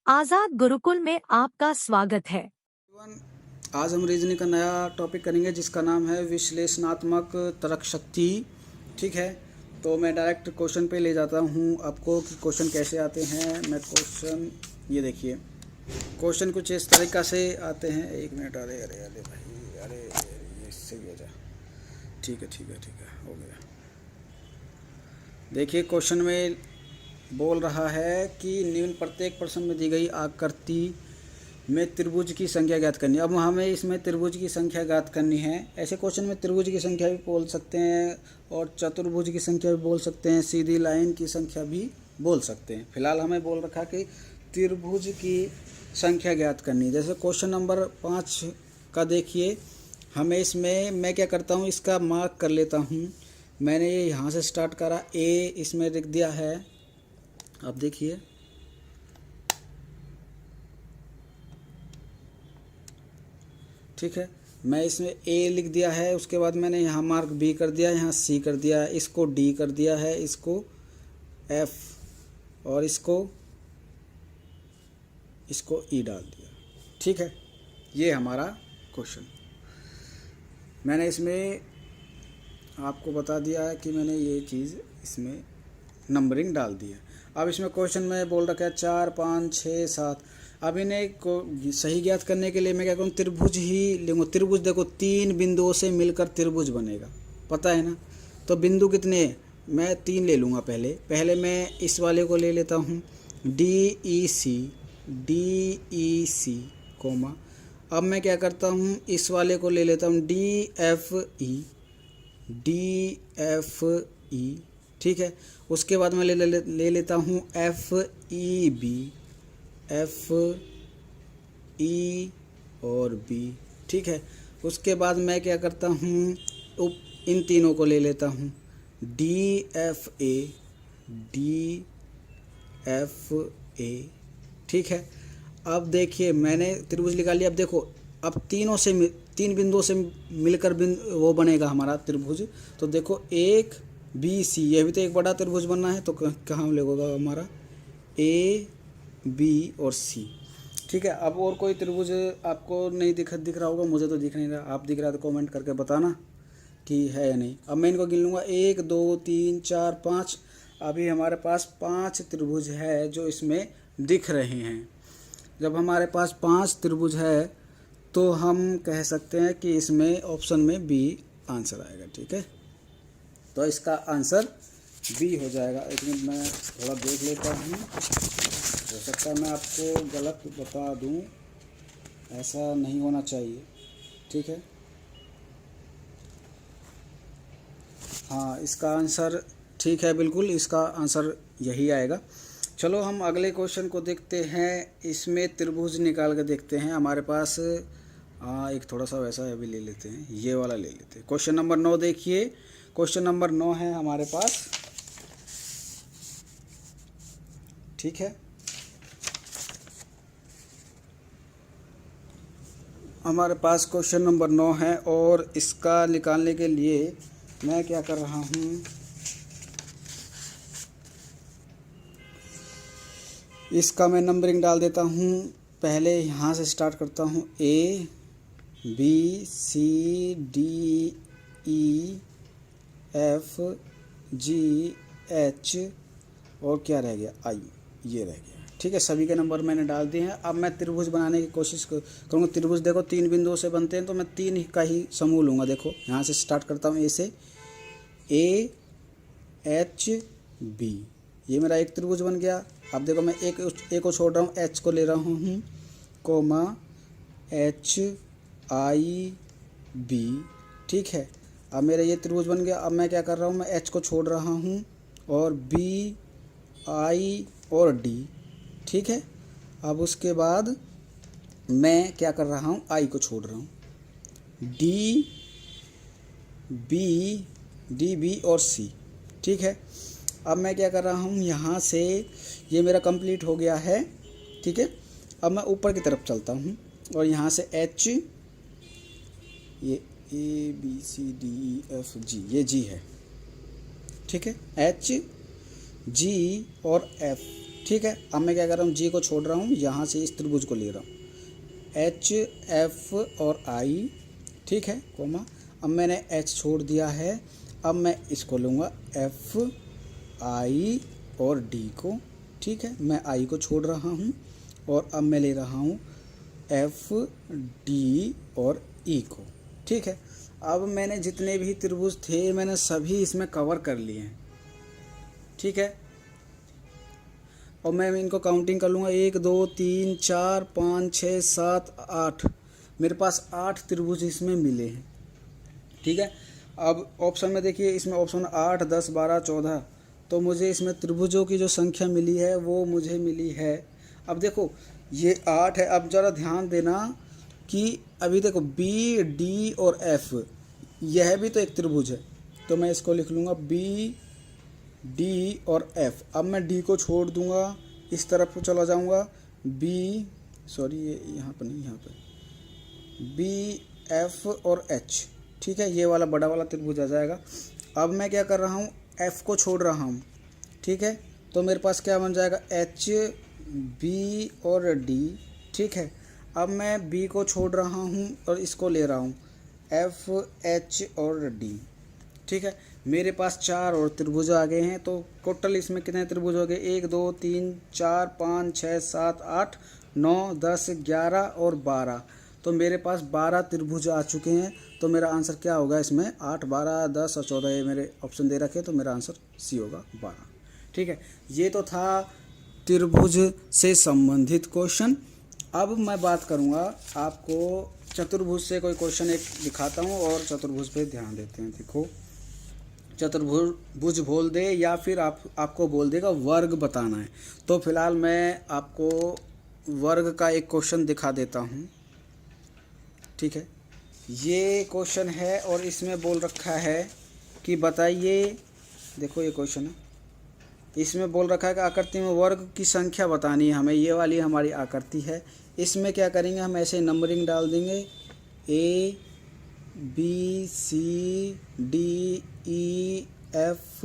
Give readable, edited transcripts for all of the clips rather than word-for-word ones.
आजाद गुरुकुल में आपका स्वागत है। आज हम रीजनिंग का नया टॉपिक करेंगे जिसका नाम है विश्लेषणात्मक तर्क शक्ति। ठीक है, तो मैं डायरेक्ट क्वेश्चन पे ले जाता हूँ आपको कि क्वेश्चन कैसे आते हैं। मैं क्वेश्चन ये देखिए, क्वेश्चन कुछ इस तरीक़ा से आते हैं। एक मिनट, अरे अरे अरे भाई, अरे ये इससे भी हो जाए। ठीक है ठीक है ठीक है, हो गया। देखिए क्वेश्चन में बोल रहा है कि निम्न प्रत्येक प्रश्न में दी गई आकृति में त्रिभुज की संख्या ज्ञात करनी है। अब हमें इसमें त्रिभुज की संख्या ज्ञात करनी है। ऐसे क्वेश्चन में त्रिभुज की संख्या भी बोल सकते हैं और चतुर्भुज की संख्या भी बोल सकते हैं, सीधी लाइन की संख्या भी बोल सकते हैं। फिलहाल हमें बोल रखा कि त्रिभुज की संख्या ज्ञात करनी है। जैसे क्वेश्चन नंबर 5 का देखिए, हमें इसमें मैं क्या करता हूँ, इसका मार्क कर लेता हूँ। मैंने ये यहाँ से स्टार्ट करा, ए इसमें लिख दिया है। अब देखिए ठीक है, मैं इसमें ए लिख दिया है। उसके बाद मैंने यहाँ मार्क बी कर दिया, यहाँ सी कर दिया, इसको डी कर दिया है, इसको एफ और इसको ई डाल दिया। ठीक है, ये हमारा क्वेश्चन। मैंने इसमें आपको बता दिया है कि मैंने ये चीज़ इसमें नंबरिंग डाल दी है। अब इसमें क्वेश्चन में बोल रखा है 4, 5, 6, 7। अब इन्हें को सही ज्ञात करने के लिए मैं क्या करूँ, त्रिभुज ही लूँगा। त्रिभुज देखो 3 बिंदुओं से मिलकर त्रिभुज बनेगा, पता है ना। तो बिंदु कितने हैं, मैं 3 ले लूँगा। पहले मैं इस वाले को ले लेता हूँ, डी ई सी कोमा। अब मैं क्या करता हूँ, इस वाले को ले लेता हूँ, डी एफ ई। ठीक है, उसके बाद मैं ले लेता हूँ एफ ई और बी। ठीक है, उसके बाद मैं क्या करता हूँ, इन तीनों को ले लेता हूँ, डी एफ ए। ठीक है, अब देखिए मैंने त्रिभुज निकाल लिया। अब देखो, अब तीन बिंदुओं से मिलकर वो बनेगा हमारा त्रिभुज। तो देखो एक बी सी, ये भी तो एक बड़ा त्रिभुज बनना है। तो कहाँ लगेगा हमारा, ए बी और सी। ठीक है, अब और कोई त्रिभुज आपको नहीं दिख रहा होगा, मुझे तो दिख नहीं रहा। आप दिख रहा है तो कमेंट करके बताना कि है या नहीं। अब मैं इनको गिन लूँगा, 1, 2, 3, 4, 5। अभी हमारे पास 5 त्रिभुज है जो इसमें दिख रहे हैं। जब हमारे पास 5 त्रिभुज है तो हम कह सकते हैं कि इसमें ऑप्शन में बी आंसर आएगा। ठीक है, तो इसका आंसर बी हो जाएगा। एक मिनट मैं थोड़ा देख लेता हूँ, हो सकता है मैं आपको गलत बता दूँ, ऐसा नहीं होना चाहिए। ठीक है, हाँ इसका आंसर ठीक है, बिल्कुल इसका आंसर यही आएगा। चलो हम अगले क्वेश्चन को देखते हैं। इसमें त्रिभुज निकाल के देखते हैं। हमारे पास एक थोड़ा सा वैसा अभी ले लेते हैं, ये वाला ले लेते हैं। क्वेश्चन नंबर 9 देखिए, क्वेश्चन नंबर 9 है हमारे पास। ठीक है, हमारे पास क्वेश्चन नंबर 9 है और इसका निकालने के लिए मैं क्या कर रहा हूँ, इसका मैं नंबरिंग डाल देता हूँ। पहले यहाँ से स्टार्ट करता हूँ, A B C D E F G H और क्या रह गया, आई, ये रह गया। ठीक है, सभी के नंबर मैंने डाल दिए हैं। अब मैं त्रिभुज बनाने की कोशिश करूँगा। त्रिभुज देखो 3 बिंदुओं से बनते हैं, तो मैं 3 का ही समूह लूँगा। देखो यहाँ से स्टार्ट करता हूँ, ए से, ए एच बी, ये मेरा एक त्रिभुज बन गया। अब देखो मैं एक को छोड़ रहा हूँ, एच को ले रहा हूँ, कोमा एच आई बी। ठीक है, अब मेरा ये त्रिभुज बन गया। अब मैं क्या कर रहा हूँ, मैं एच को छोड़ रहा हूँ और बी आई और डी। ठीक है, अब उसके बाद मैं क्या कर रहा हूँ, आई को छोड़ रहा हूँ, डी बी और सी। ठीक है, अब मैं क्या कर रहा हूँ, यहाँ से ये मेरा कंप्लीट हो गया है। ठीक है, अब मैं ऊपर की तरफ चलता हूँ और यहाँ से एच, ये A B C D E F G, ये जी है। ठीक है, एच जी और एफ ठीक है। अब मैं क्या कर रहा हूँ, जी को छोड़ रहा हूँ, यहाँ से इस त्रिभुज को ले रहा हूँ, एच एफ और आई, ठीक है, कोमा। अब मैंने एच छोड़ दिया है, अब मैं इसको लूँगा एफ आई और डी को, ठीक है। मैं आई को छोड़ रहा हूँ और अब मैं ले रहा हूँ एफ डी और ई को, ठीक है। अब मैंने जितने भी त्रिभुज थे मैंने सभी इसमें कवर कर लिए हैं, ठीक है। और मैं इनको काउंटिंग कर लूँगा, 1 2 3 4 5 6 7 8, मेरे पास 8 त्रिभुज इसमें मिले हैं, ठीक है। अब ऑप्शन में देखिए, इसमें ऑप्शन 8 10 12 14, तो मुझे इसमें त्रिभुजों की जो संख्या मिली है वो मुझे मिली है, अब देखो ये 8 है। अब ज़रा ध्यान देना कि अभी देखो बी डी और एफ, यह भी तो एक त्रिभुज है, तो मैं इसको लिख लूँगा बी डी और एफ। अब मैं डी को छोड़ दूँगा, इस तरफ चला जाऊँगा, बी सॉरी ये यहाँ पर नहीं, यहाँ पर बी एफ और एच, ठीक है, ये वाला बड़ा वाला त्रिभुज आ जाएगा। अब मैं क्या कर रहा हूँ, एफ को छोड़ रहा हूँ, ठीक है, तो मेरे पास क्या बन जाएगा, एच बी और डी, ठीक है। अब मैं बी को छोड़ रहा हूँ और इसको ले रहा हूँ, एफ एच और डी, ठीक है। मेरे पास 4 और त्रिभुज आ गए हैं, तो टोटल इसमें कितने त्रिभुज हो गए, 1 2 3 4 5 6 7 8 9 10 11 और 12, तो मेरे पास 12 त्रिभुज आ चुके हैं। तो मेरा आंसर क्या होगा इसमें, 8 12 10 और 14, ये मेरे ऑप्शन दे रखे, तो मेरा आंसर सी होगा 12, ठीक है। ये तो था त्रिभुज से संबंधित क्वेश्चन। अब मैं बात करूँगा, आपको चतुर्भुज से कोई क्वेश्चन एक दिखाता हूँ और चतुर्भुज पे ध्यान देते हैं। देखो चतुर्भुज बोल दे या फिर आपको बोल देगा वर्ग बताना है, तो फिलहाल मैं आपको वर्ग का एक क्वेश्चन दिखा देता हूँ, ठीक है। ये क्वेश्चन है और इसमें बोल रखा है कि बताइए, देखो ये क्वेश्चन है, इसमें बोल रखा है कि आकृति में वर्ग की संख्या बतानी है हमें, ये वाली हमारी आकृति है। इसमें क्या करेंगे, हम ऐसे नंबरिंग डाल देंगे, A B C D E F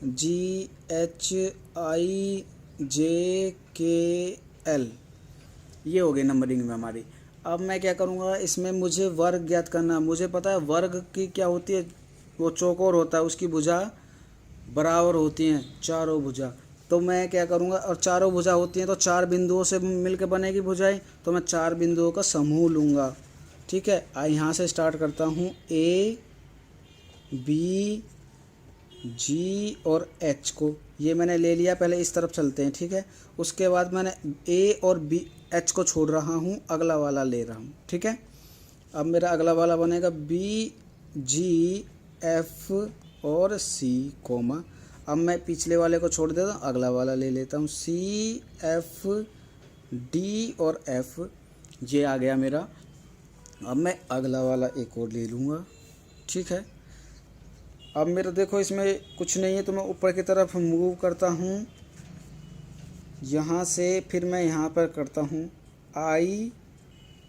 G H I J K L, ये हो गई नंबरिंग में हमारी। अब मैं क्या करूँगा, इसमें मुझे वर्ग ज्ञात करना, मुझे पता है वर्ग की क्या होती है, वो चौकोर होता है, उसकी भुजा बराबर होती हैं, चारों भुजा। तो मैं क्या करूँगा, और चारों भुजा होती हैं तो 4 बिंदुओं से मिलकर बनेगी भुजाएं, तो मैं 4 बिंदुओं का समूह लूँगा, ठीक है। यहाँ से स्टार्ट करता हूँ, ए बी जी और एच को, ये मैंने ले लिया, पहले इस तरफ चलते हैं, ठीक है। उसके बाद मैंने ए और बी एच को छोड़ रहा हूँ, अगला वाला ले रहा हूँ, ठीक है। अब मेरा अगला वाला बनेगा बी जी एफ और सी कोमा, अब मैं पिछले वाले को छोड़ देता हूँ, अगला वाला ले लेता हूँ, सी एफ डी और एफ, ये आ गया मेरा। अब मैं अगला वाला एक और ले लूँगा, ठीक है। अब मेरा देखो इसमें कुछ नहीं है, तो मैं ऊपर की तरफ मूव करता हूँ, यहाँ से फिर मैं यहाँ पर करता हूँ आई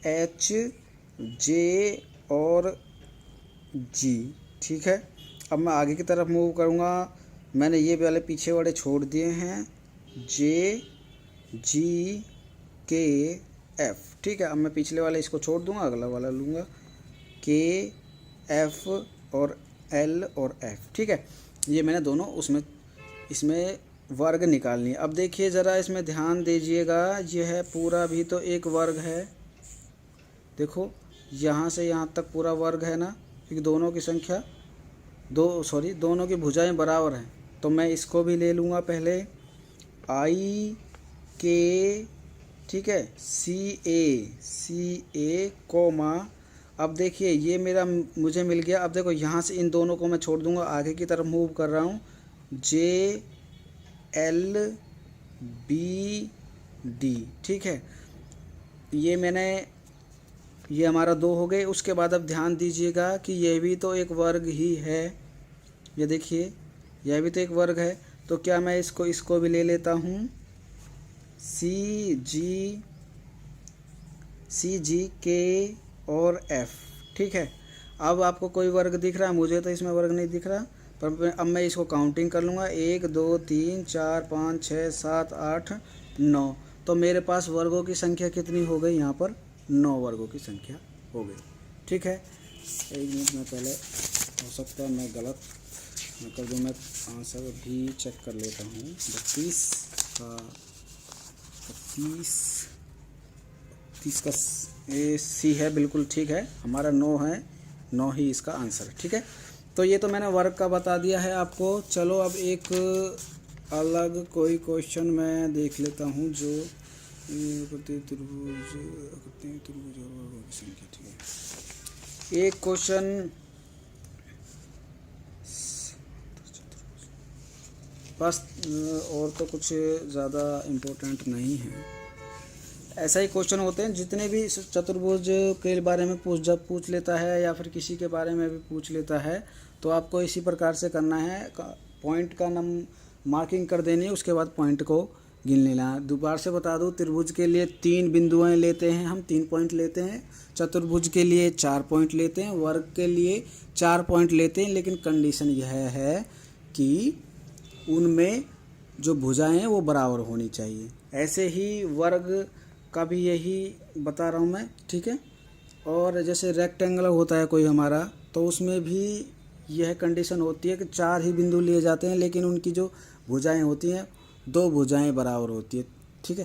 एच जे और जी, ठीक है। अब मैं आगे की तरफ मूव करूँगा, मैंने ये वाले पीछे वाले छोड़ दिए हैं, जे जी के एफ, ठीक है। अब मैं पिछले वाले इसको छोड़ दूँगा, अगला वाला लूँगा, के एफ और एल और एफ, ठीक है। ये मैंने दोनों इसमें वर्ग निकालनी है। अब देखिए ज़रा इसमें ध्यान दीजिएगा, यह पूरा भी तो एक वर्ग है, देखो यहाँ से यहाँ तक पूरा वर्ग है ना, क्योंकि दोनों की संख्या दोनों की भुजाएं बराबर हैं। तो मैं इसको भी ले लूँगा पहले, आई के, ठीक है, सी ए कोमा। अब देखिए ये मुझे मिल गया। अब देखो यहाँ से इन दोनों को मैं छोड़ दूँगा, आगे की तरफ मूव कर रहा हूँ, जे एल बी डी, ठीक है। ये हमारा 2 हो गए। उसके बाद अब ध्यान दीजिएगा कि यह भी तो एक वर्ग ही है, ये देखिए यह भी तो एक वर्ग है। तो क्या मैं इसको भी ले लेता हूँ, सी जी के और एफ, ठीक है। अब आपको कोई वर्ग दिख रहा है, मुझे तो इसमें वर्ग नहीं दिख रहा, पर अब मैं इसको काउंटिंग कर लूँगा, 1 2 3 4 5 6 7 8 9। तो मेरे पास वर्गों की संख्या कितनी हो गई यहाँ पर? 9 वर्गों की संख्या हो गई। ठीक है, एक मिनट में पहले, हो सकता है मैं गलत कर दूँ, मैं आंसर भी चेक कर लेता हूँ। 32 का 30 का ए सी है, बिल्कुल ठीक है, हमारा 9 है, 9 ही इसका आंसर है। ठीक है, तो ये तो मैंने वर्ग का बता दिया है आपको। चलो अब एक अलग कोई क्वेश्चन मैं देख लेता हूँ जो त्रिभुज वर्गों की संख्या। ठीक है, एक क्वेश्चन बस, और तो कुछ ज़्यादा इम्पोर्टेंट नहीं है। ऐसा ही क्वेश्चन होते हैं, जितने भी चतुर्भुज के बारे में पूछ लेता है या फिर किसी के बारे में भी पूछ लेता है, तो आपको इसी प्रकार से करना है। पॉइंट का मार्किंग कर देनी है, उसके बाद पॉइंट को गिन लेना है। दोबारा से बता दूं, त्रिभुज के लिए 3 बिंदुएं लेते हैं हम, 3 पॉइंट लेते हैं। चतुर्भुज के लिए 4 पॉइंट लेते हैं। वर्ग के लिए 4 पॉइंट लेते हैं, लेकिन कंडीशन यह है कि उनमें जो भुजाएं हैं वो बराबर होनी चाहिए। ऐसे ही वर्ग का भी यही बता रहा हूँ मैं। ठीक है, और जैसे रेक्टेंगल होता है कोई हमारा, तो उसमें भी यह कंडीशन होती है कि 4 ही बिंदु लिए जाते हैं, लेकिन उनकी जो भुजाएं होती हैं 2 भुजाएं बराबर होती है। ठीक है,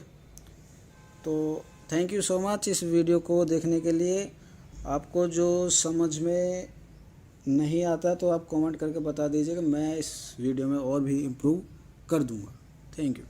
तो थैंक यू सो मच इस वीडियो को देखने के लिए। आपको जो समझ में नहीं आता तो आप कमेंट करके बता दीजिएगा, मैं इस वीडियो में और भी इम्प्रूव कर दूंगा। Thank you.